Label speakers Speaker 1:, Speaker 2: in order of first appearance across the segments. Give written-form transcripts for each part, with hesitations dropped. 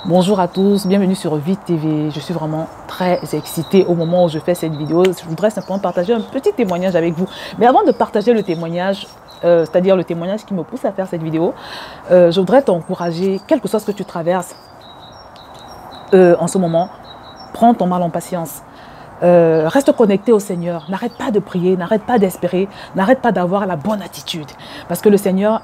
Speaker 1: Bonjour à tous, bienvenue sur Vite TV. Je suis vraiment très excitée au moment où je fais cette vidéo. Je voudrais simplement partager un petit témoignage avec vous. Mais avant de partager le témoignage, c'est-à-dire le témoignage qui me pousse à faire cette vidéo, je voudrais t'encourager, quel que soit ce que tu traverses en ce moment, prends ton mal en patience. Reste connecté au Seigneur. N'arrête pas de prier, n'arrête pas d'espérer, n'arrête pas d'avoir la bonne attitude. Parce que le Seigneur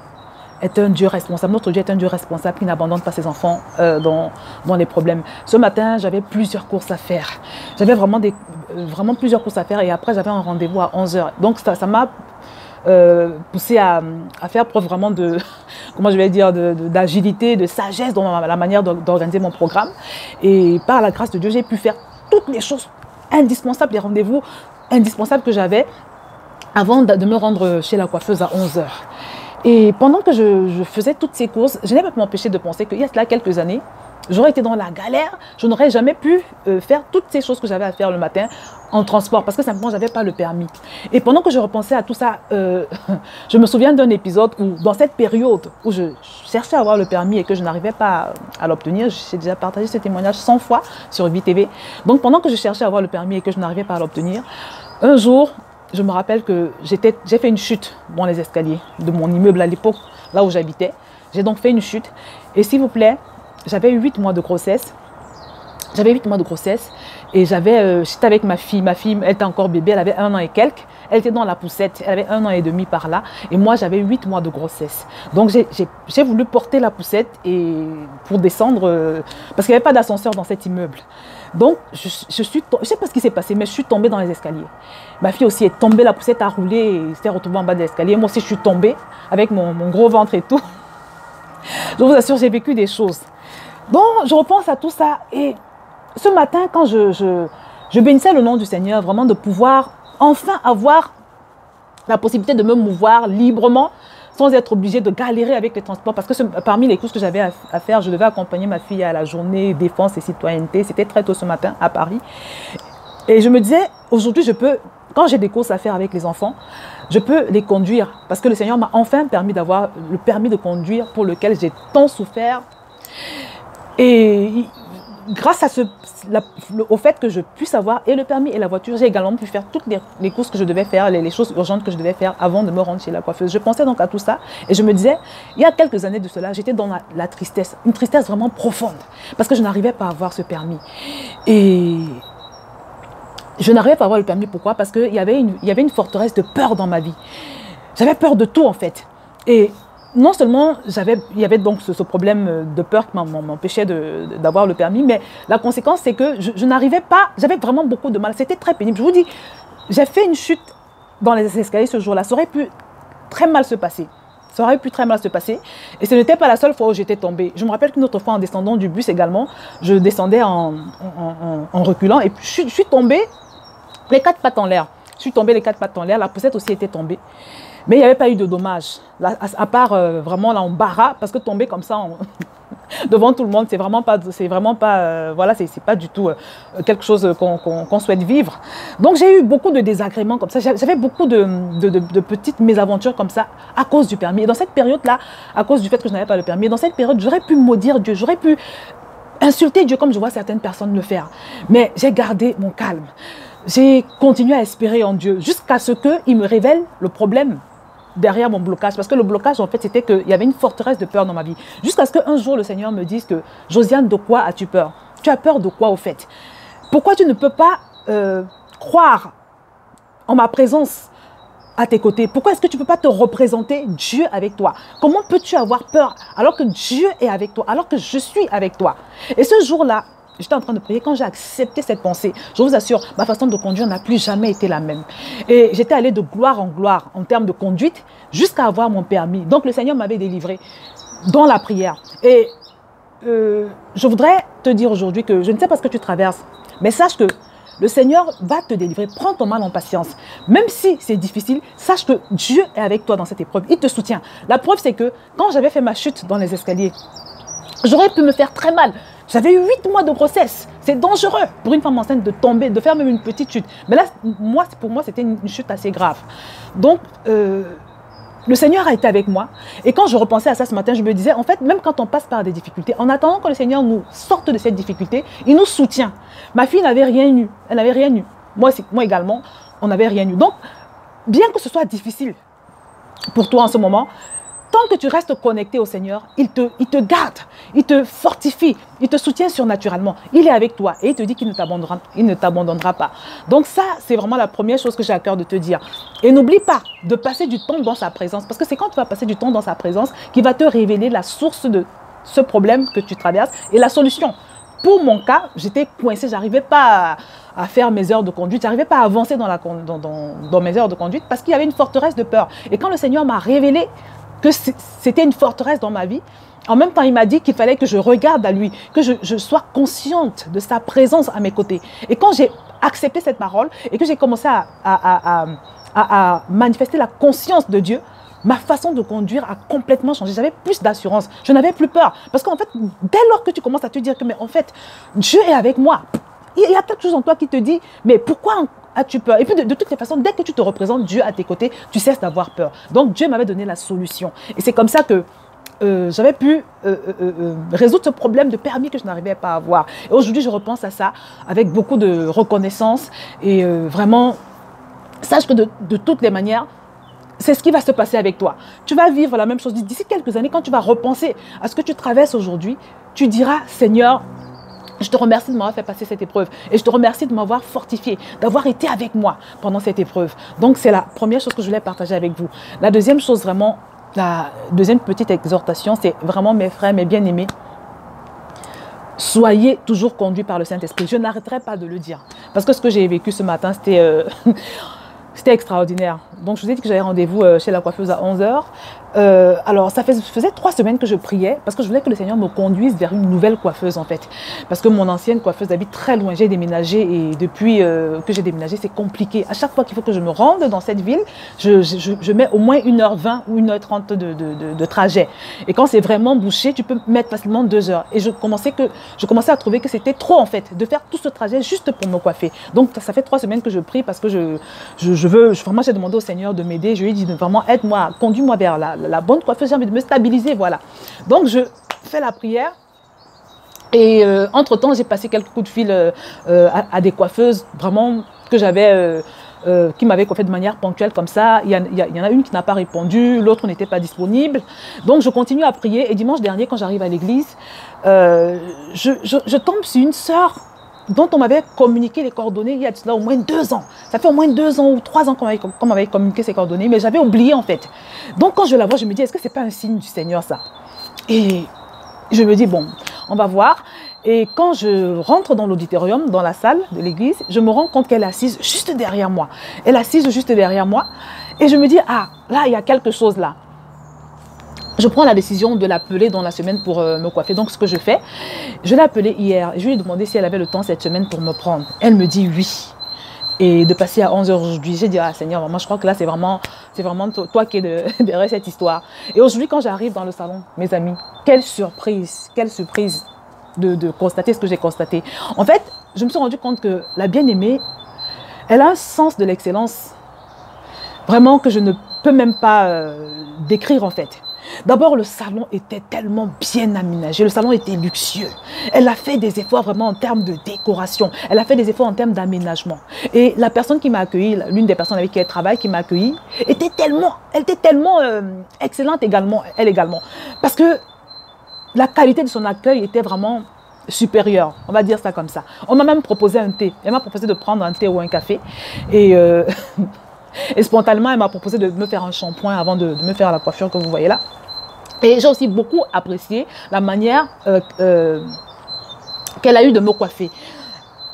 Speaker 1: est un Dieu responsable. Notre Dieu est un Dieu responsable qui n'abandonne pas ses enfants dans les problèmes. Ce matin, j'avais plusieurs courses à faire. J'avais vraiment plusieurs courses à faire et après, j'avais un rendez-vous à 11 h. Donc, ça m'a poussé à faire preuve vraiment de, comment je vais dire, d'agilité, de sagesse dans la manière d'organiser mon programme. Et par la grâce de Dieu, j'ai pu faire toutes les choses indispensables, les rendez-vous indispensables que j'avais avant de me rendre chez la coiffeuse à 11 h. Et pendant que je faisais toutes ces courses, je n'ai pas pu m'empêcher de penser qu'il y a cela quelques années, j'aurais été dans la galère, je n'aurais jamais pu faire toutes ces choses que j'avais à faire le matin en transport parce que simplement, je n'avais pas le permis. Et pendant que je repensais à tout ça, je me souviens d'un épisode où, dans cette période où je cherchais à avoir le permis et que je n'arrivais pas à l'obtenir, j'ai déjà partagé ce témoignage 100 fois sur Vite TV. Donc, pendant que je cherchais à avoir le permis et que je n'arrivais pas à l'obtenir, un jour, je me rappelle que j'ai fait une chute dans les escaliers de mon immeuble à l'époque, là où j'habitais. J'ai donc fait une chute. Et s'il vous plaît, j'avais 8 mois de grossesse. J'avais 8 mois de grossesse et j'étais avec ma fille. Ma fille, elle était encore bébé, elle avait 1 an et quelques. Elle était dans la poussette, elle avait 1 an et demi par là. Et moi, j'avais 8 mois de grossesse. Donc, j'ai voulu porter la poussette pour descendre, parce qu'il n'y avait pas d'ascenseur dans cet immeuble. Donc, je ne sais pas ce qui s'est passé, mais je suis tombée dans les escaliers. Ma fille aussi est tombée, la poussette a roulé et s'est retrouvée en bas de l'escalier. Moi aussi, je suis tombée avec mon gros ventre et tout. Je vous assure, j'ai vécu des choses. Donc, je repense à tout ça. Et ce matin, quand je bénissais le nom du Seigneur, vraiment de pouvoir enfin avoir la possibilité de me mouvoir librement, sans être obligée de galérer avec les transports. Parce que parmi les courses que j'avais à faire, je devais accompagner ma fille à la journée défense et citoyenneté. C'était très tôt ce matin à Paris. Et je me disais, aujourd'hui, quand j'ai des courses à faire avec les enfants, je peux les conduire. Parce que le Seigneur m'a enfin permis d'avoir le permis de conduire pour lequel j'ai tant souffert. Et grâce au fait que je puisse avoir et le permis et la voiture, j'ai également pu faire toutes les courses que je devais faire, les choses urgentes que je devais faire avant de me rendre chez la coiffeuse. Je pensais donc à tout ça et je me disais, il y a quelques années de cela, j'étais dans la tristesse, une tristesse vraiment profonde parce que je n'arrivais pas à avoir ce permis. Et je n'arrivais pas à avoir le permis, pourquoi? Parce qu'il y avait une forteresse de peur dans ma vie. J'avais peur de tout en fait. Et non seulement il y avait donc ce problème de peur qui m'empêchait d'avoir le permis, mais la conséquence c'est que je n'arrivais pas, j'avais vraiment beaucoup de mal, c'était très pénible. Je vous dis, j'ai fait une chute dans les escaliers ce jour-là, ça aurait pu très mal se passer. Ça aurait pu très mal se passer. Et ce n'était pas la seule fois où j'étais tombée. Je me rappelle qu'une autre fois en descendant du bus également, je descendais en reculant et puis je suis tombée les 4 pattes en l'air. Je suis tombée les 4 pattes en l'air, la poussette aussi était tombée. Mais il n'y avait pas eu de dommages, à part vraiment là en barra, parce que tomber comme ça devant tout le monde, c'est vraiment pas voilà, c'est pas du tout quelque chose qu'on souhaite vivre. Donc j'ai eu beaucoup de désagréments comme ça, j'avais beaucoup de petites mésaventures comme ça à cause du permis. Et dans cette période-là, à cause du fait que je n'avais pas le permis, dans cette période, j'aurais pu maudire Dieu, j'aurais pu insulter Dieu comme je vois certaines personnes le faire. Mais j'ai gardé mon calme. J'ai continué à espérer en Dieu jusqu'à ce qu'il me révèle le problème derrière mon blocage. Parce que le blocage, en fait, c'était qu'il y avait une forteresse de peur dans ma vie. Jusqu'à ce qu'un jour, le Seigneur me dise que « Josiane, de quoi as-tu peur? Tu as peur de quoi, au fait? Pourquoi tu ne peux pas croire en ma présence à tes côtés? Pourquoi est-ce que tu ne peux pas te représenter Dieu avec toi? Comment peux-tu avoir peur alors que Dieu est avec toi, alors que je suis avec toi ?» Et ce jour-là, j'étais en train de prier. Quand j'ai accepté cette pensée, je vous assure, ma façon de conduire n'a plus jamais été la même. Et j'étais allée de gloire en gloire en termes de conduite jusqu'à avoir mon permis. Donc le Seigneur m'avait délivré dans la prière. Et je voudrais te dire aujourd'hui que je ne sais pas ce que tu traverses, mais sache que le Seigneur va te délivrer. Prends ton mal en patience. Même si c'est difficile, sache que Dieu est avec toi dans cette épreuve. Il te soutient. La preuve, c'est que quand j'avais fait ma chute dans les escaliers, j'aurais pu me faire très mal. J'avais eu 8 mois de grossesse. C'est dangereux pour une femme enceinte de tomber, de faire même une petite chute. Mais là, pour moi, c'était une chute assez grave. Donc, le Seigneur a été avec moi. Et quand je repensais à ça ce matin, je me disais, en fait, même quand on passe par des difficultés, en attendant que le Seigneur nous sorte de cette difficulté, il nous soutient. Ma fille n'avait rien eu. Elle n'avait rien eu. Moi également, on n'avait rien eu. Donc, bien que ce soit difficile pour toi en ce moment, tant que tu restes connecté au Seigneur, il te garde, il te fortifie, il te soutient surnaturellement. Il est avec toi et il te dit qu'il ne t'abandonnera pas. Donc ça, c'est vraiment la première chose que j'ai à cœur de te dire. Et n'oublie pas de passer du temps dans sa présence, parce que c'est quand tu vas passer du temps dans sa présence qu'il va te révéler la source de ce problème que tu traverses et la solution. Pour mon cas, j'étais coincée, je n'arrivais pas à faire mes heures de conduite, je n'arrivais pas à avancer dans mes heures de conduite parce qu'il y avait une forteresse de peur. Et quand le Seigneur m'a révélé que c'était une forteresse dans ma vie, en même temps, il m'a dit qu'il fallait que je regarde à lui, que je sois consciente de sa présence à mes côtés. Et quand j'ai accepté cette parole et que j'ai commencé à manifester la conscience de Dieu, ma façon de conduire a complètement changé. J'avais plus d'assurance. Je n'avais plus peur. Parce qu'en fait, dès lors que tu commences à te dire que, mais en fait, Dieu est avec moi, il y a quelque chose en toi qui te dit, mais pourquoi as-tu peur? Et puis de toutes les façons, dès que tu te représentes Dieu à tes côtés, tu cesses d'avoir peur. Donc Dieu m'avait donné la solution. Et c'est comme ça que j'avais pu résoudre ce problème de permis que je n'arrivais pas à avoir. Et aujourd'hui, je repense à ça avec beaucoup de reconnaissance. Et vraiment, sache que de toutes les manières, c'est ce qui va se passer avec toi. Tu vas vivre la même chose. D'ici quelques années, quand tu vas repenser à ce que tu traverses aujourd'hui, tu diras, Seigneur, je te remercie de m'avoir fait passer cette épreuve. Et je te remercie de m'avoir fortifié, d'avoir été avec moi pendant cette épreuve. Donc, c'est la première chose que je voulais partager avec vous. La deuxième chose, vraiment, la deuxième petite exhortation, c'est vraiment, mes frères, mes bien-aimés, soyez toujours conduits par le Saint-Esprit. Je n'arrêterai pas de le dire. Parce que ce que j'ai vécu ce matin, c'était c'était extraordinaire. Donc, je vous ai dit que j'avais rendez-vous chez la coiffeuse à 11 h. Alors, ça faisait 3 semaines que je priais parce que je voulais que le Seigneur me conduise vers une nouvelle coiffeuse, en fait. Parce que mon ancienne coiffeuse habite très loin. J'ai déménagé et depuis que j'ai déménagé, c'est compliqué. À chaque fois qu'il faut que je me rende dans cette ville, je mets au moins 1h20 ou 1h30 de trajet. Et quand c'est vraiment bouché, tu peux mettre facilement 2 heures. Et je commençais à trouver que c'était trop, en fait, de faire tout ce trajet juste pour me coiffer. Donc, ça fait 3 semaines que je prie parce que vraiment, j'ai demandé au Seigneur de m'aider. Je lui ai dit, vraiment, aide-moi, conduis-moi vers la bonne coiffeuse. J'ai envie de me stabiliser, voilà. Donc, je fais la prière. Et entre-temps, j'ai passé quelques coups de fil à des coiffeuses, vraiment, que j'avais... qui m'avaient coiffé de manière ponctuelle comme ça. Il y en a une qui n'a pas répondu, l'autre n'était pas disponible. Donc, je continue à prier. Et dimanche dernier, quand j'arrive à l'église, je tombe sur une sœur dont on m'avait communiqué les coordonnées il y a de cela au moins 2 ans. Ça fait au moins 2 ans ou 3 ans qu'on m'avait communiqué ces coordonnées, mais j'avais oublié en fait. Donc quand je la vois, je me dis, est-ce que ce n'est pas un signe du Seigneur ça? Et je me dis, bon, on va voir. Et quand je rentre dans l'auditorium, dans la salle de l'église, je me rends compte qu'elle est assise juste derrière moi. Elle est assise juste derrière moi. Et je me dis, ah, là, il y a quelque chose là. Je prends la décision de l'appeler dans la semaine pour me coiffer. Donc, ce que je fais, je l'ai appelée hier. Je lui ai demandé si elle avait le temps cette semaine pour me prendre. Elle me dit oui. Et de passer à 11 h aujourd'hui, j'ai dit, ah Seigneur, moi je crois que là, c'est vraiment toi qui es derrière cette histoire. Et aujourd'hui, quand j'arrive dans le salon, mes amis, quelle surprise de constater ce que j'ai constaté. En fait, je me suis rendu compte que la bien-aimée, elle a un sens de l'excellence, vraiment que je ne peux même pas décrire en fait. D'abord, le salon était tellement bien aménagé, le salon était luxueux. Elle a fait des efforts vraiment en termes de décoration, elle a fait des efforts en termes d'aménagement. Et la personne qui m'a accueillie, l'une des personnes avec qui elle travaille, qui m'a accueillie, elle était tellement excellente également, elle également. Parce que la qualité de son accueil était vraiment supérieure, on va dire ça comme ça. On m'a même proposé un thé, elle m'a proposé de prendre un thé ou un café. Et spontanément, elle m'a proposé de me faire un shampoing avant de me faire la coiffure que vous voyez là. Et j'ai aussi beaucoup apprécié la manière qu'elle a eu de me coiffer.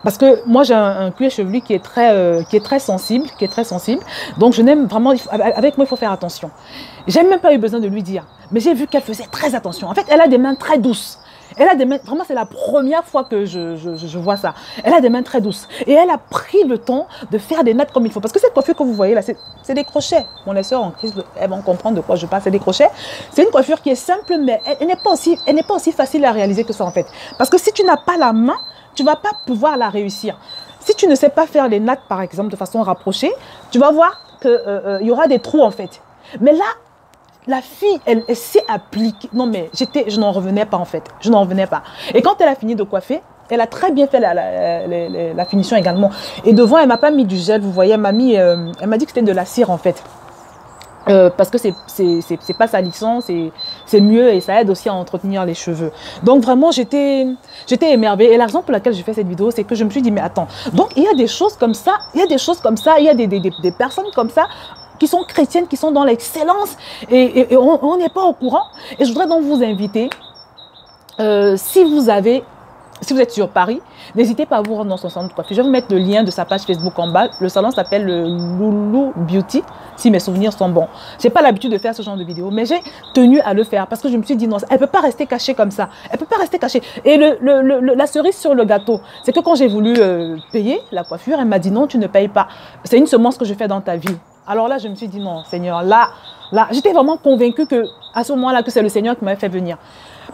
Speaker 1: Parce que moi, j'ai un cuir chevelu qui est très sensible, Donc, je n'aime vraiment... Avec moi, il faut faire attention. J'ai même pas eu besoin de lui dire. Mais j'ai vu qu'elle faisait très attention. En fait, elle a des mains très douces. Elle a des mains, vraiment c'est la première fois que je vois ça. Elle a des mains très douces. Et elle a pris le temps de faire des nattes comme il faut. Parce que cette coiffure que vous voyez là, c'est des crochets. Mon les sœurs en Christ, elles vont comprendre de quoi je parle. C'est des crochets. C'est une coiffure qui est simple, mais elle n'est pas aussi facile à réaliser que ça en fait. Parce que si tu n'as pas la main, tu ne vas pas pouvoir la réussir. Si tu ne sais pas faire les nattes, par exemple, de façon rapprochée, tu vas voir qu'il y aura des trous en fait. Mais là, la fille, elle s'est appliquée. Non, mais je n'en revenais pas en fait. Je n'en revenais pas. Et quand elle a fini de coiffer, elle a très bien fait la finition également. Et devant, elle ne m'a pas mis du gel, vous voyez, elle m'a dit que c'était de la cire en fait. Parce que c'est pas salissant, c'est mieux et ça aide aussi à entretenir les cheveux. Donc vraiment, j'étais émerveillée. Et la raison pour laquelle je fais cette vidéo, c'est que je me suis dit, mais attends, donc il y a des choses comme ça, il y a des personnes comme ça, qui sont chrétiennes, qui sont dans l'excellence, et on n'est pas au courant. Et je voudrais donc vous inviter, si vous êtes sur Paris, n'hésitez pas à vous rendre dans son salon de coiffure. Je vais vous mettre le lien de sa page Facebook en bas. Le salon s'appelle le Loulou Beauty, si mes souvenirs sont bons. Je n'ai pas l'habitude de faire ce genre de vidéo, mais j'ai tenu à le faire parce que je me suis dit non, elle ne peut pas rester cachée comme ça. Elle ne peut pas rester cachée. Et la cerise sur le gâteau, c'est que quand j'ai voulu payer la coiffure, elle m'a dit non, tu ne payes pas. C'est une semence que je fais dans ta vie. Alors là, je me suis dit non, Seigneur, là j'étais vraiment convaincue que à ce moment-là, que c'est le Seigneur qui m'avait fait venir.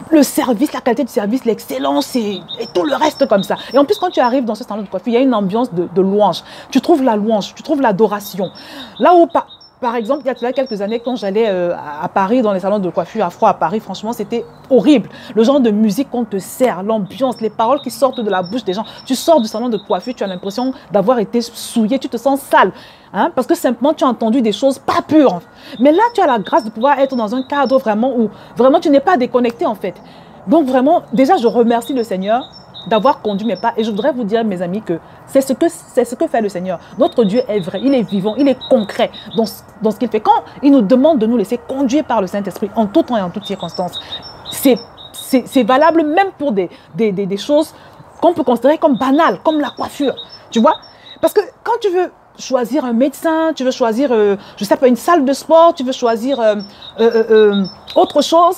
Speaker 1: Le service, la qualité du service, l'excellence et tout le reste comme ça. Et en plus, quand tu arrives dans ce salon de coiffure, il y a une ambiance de louange. Tu trouves la louange, tu trouves l'adoration. Là où, par exemple, il y a quelques années, quand j'allais à Paris, dans les salons de coiffure afro à Paris, franchement, c'était horrible. Le genre de musique qu'on te sert, l'ambiance, les paroles qui sortent de la bouche des gens. Tu sors du salon de coiffure, tu as l'impression d'avoir été souillé, tu te sens sale. Hein, parce que simplement, tu as entendu des choses pas pures. Mais là, tu as la grâce de pouvoir être dans un cadre vraiment où vraiment tu n'es pas déconnecté en fait. Donc vraiment, déjà, je remercie le Seigneur d'avoir conduit mes pas. Et je voudrais vous dire, mes amis, que c'est ce que fait le Seigneur. Notre Dieu est vrai, il est vivant, il est concret dans ce qu'il fait. Quand il nous demande de nous laisser conduire par le Saint-Esprit en tout temps et en toutes circonstances, c'est valable même pour des choses qu'on peut considérer comme banales, comme la coiffure. Tu vois? Parce que quand tu veux choisir un médecin, tu veux choisir, je sais pas, une salle de sport, tu veux choisir autre chose,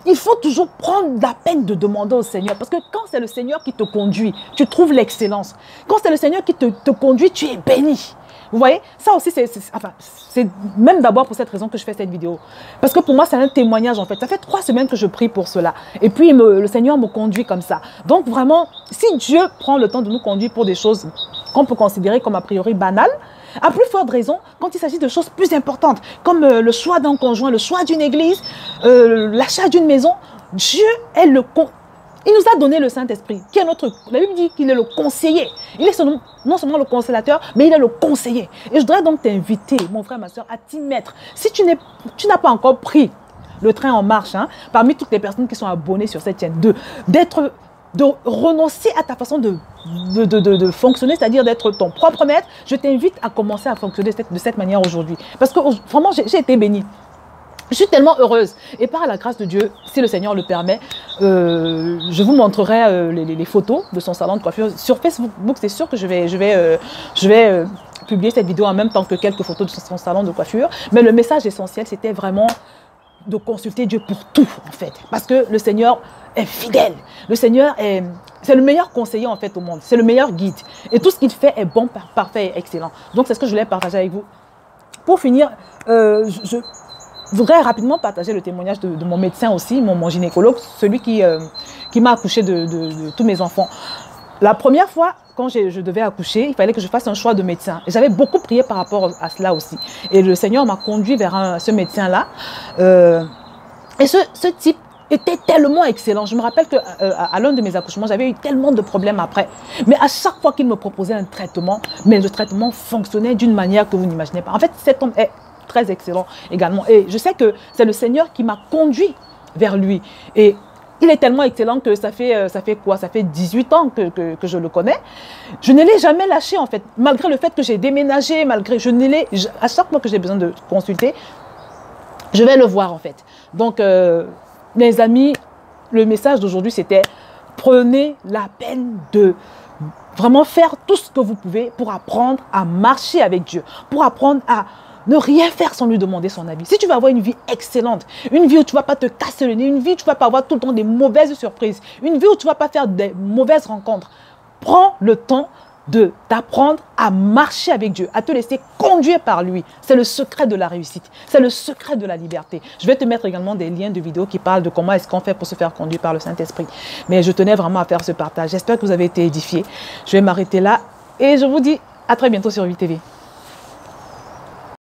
Speaker 1: il faut toujours prendre la peine de demander au Seigneur. Parce que quand c'est le Seigneur qui te conduit, tu trouves l'excellence. Quand c'est le Seigneur qui te conduit, tu es béni. Vous voyez, ça aussi, c'est même d'abord pour cette raison que je fais cette vidéo. Parce que pour moi, c'est un témoignage en fait. Ça fait 3 semaines que je prie pour cela. Et puis, le Seigneur me conduit comme ça. Donc vraiment, si Dieu prend le temps de nous conduire pour des choses qu'on peut considérer comme a priori banales, à plus forte raison quand il s'agit de choses plus importantes, comme le choix d'un conjoint, le choix d'une église, l'achat d'une maison, Dieu est il nous a donné le Saint-Esprit, qui est la Bible dit qu'il est le conseiller. Il est non seulement le consolateur, mais il est le conseiller. Et je voudrais donc t'inviter, mon frère, ma soeur, à t'y mettre. Si tu n'as pas encore pris le train en marche, hein, parmi toutes les personnes qui sont abonnées sur cette chaîne, de renoncer à ta façon de fonctionner, c'est-à-dire d'être ton propre maître, je t'invite à commencer à fonctionner de cette manière aujourd'hui. Parce que vraiment, j'ai été bénie. Je suis tellement heureuse. Et par la grâce de Dieu, si le Seigneur le permet, je vous montrerai les photos de son salon de coiffure. Sur Facebook, c'est sûr que je vais publier cette vidéo en même temps que quelques photos de son salon de coiffure. Mais le message essentiel, c'était vraiment de consulter Dieu pour tout, en fait. Parce que le Seigneur est fidèle. Le Seigneur c'est le meilleur conseiller, en fait, au monde. C'est le meilleur guide. Et tout ce qu'il fait est bon, parfait et excellent. Donc, c'est ce que je voulais partager avec vous. Pour finir, je voudrais rapidement partager le témoignage de mon médecin aussi, mon gynécologue, celui qui m'a accouché de tous mes enfants. La première fois, quand je devais accoucher, il fallait que je fasse un choix de médecin. Et j'avais beaucoup prié par rapport à cela aussi. Et le Seigneur m'a conduit vers ce médecin-là. Et ce type était tellement excellent. Je me rappelle qu'à l'un de mes accouchements, j'avais eu tellement de problèmes après. Mais à chaque fois qu'il me proposait un traitement, mais le traitement fonctionnait d'une manière que vous n'imaginez pas. En fait, cet homme est très excellent également. Et je sais que c'est le Seigneur qui m'a conduit vers lui. Et il est tellement excellent que ça fait quoi? Ça fait 18 ans que je le connais. Je ne l'ai jamais lâché en fait. Malgré le fait que j'ai déménagé, à chaque fois que j'ai besoin de consulter, je vais le voir en fait. Donc, les amis, le message d'aujourd'hui c'était prenez la peine de vraiment faire tout ce que vous pouvez pour apprendre à marcher avec Dieu, pour apprendre à ne rien faire sans lui demander son avis. Si tu veux avoir une vie excellente, une vie où tu ne vas pas te casser le nez, une vie où tu ne vas pas avoir tout le temps des mauvaises surprises, une vie où tu ne vas pas faire des mauvaises rencontres, prends le temps d'apprendre à marcher avec Dieu, à te laisser conduire par lui. C'est le secret de la réussite, c'est le secret de la liberté. Je vais te mettre également des liens de vidéos qui parlent de comment est-ce qu'on fait pour se faire conduire par le Saint-Esprit. Mais je tenais vraiment à faire ce partage. J'espère que vous avez été édifiés. Je vais m'arrêter là et je vous dis à très bientôt sur VTV.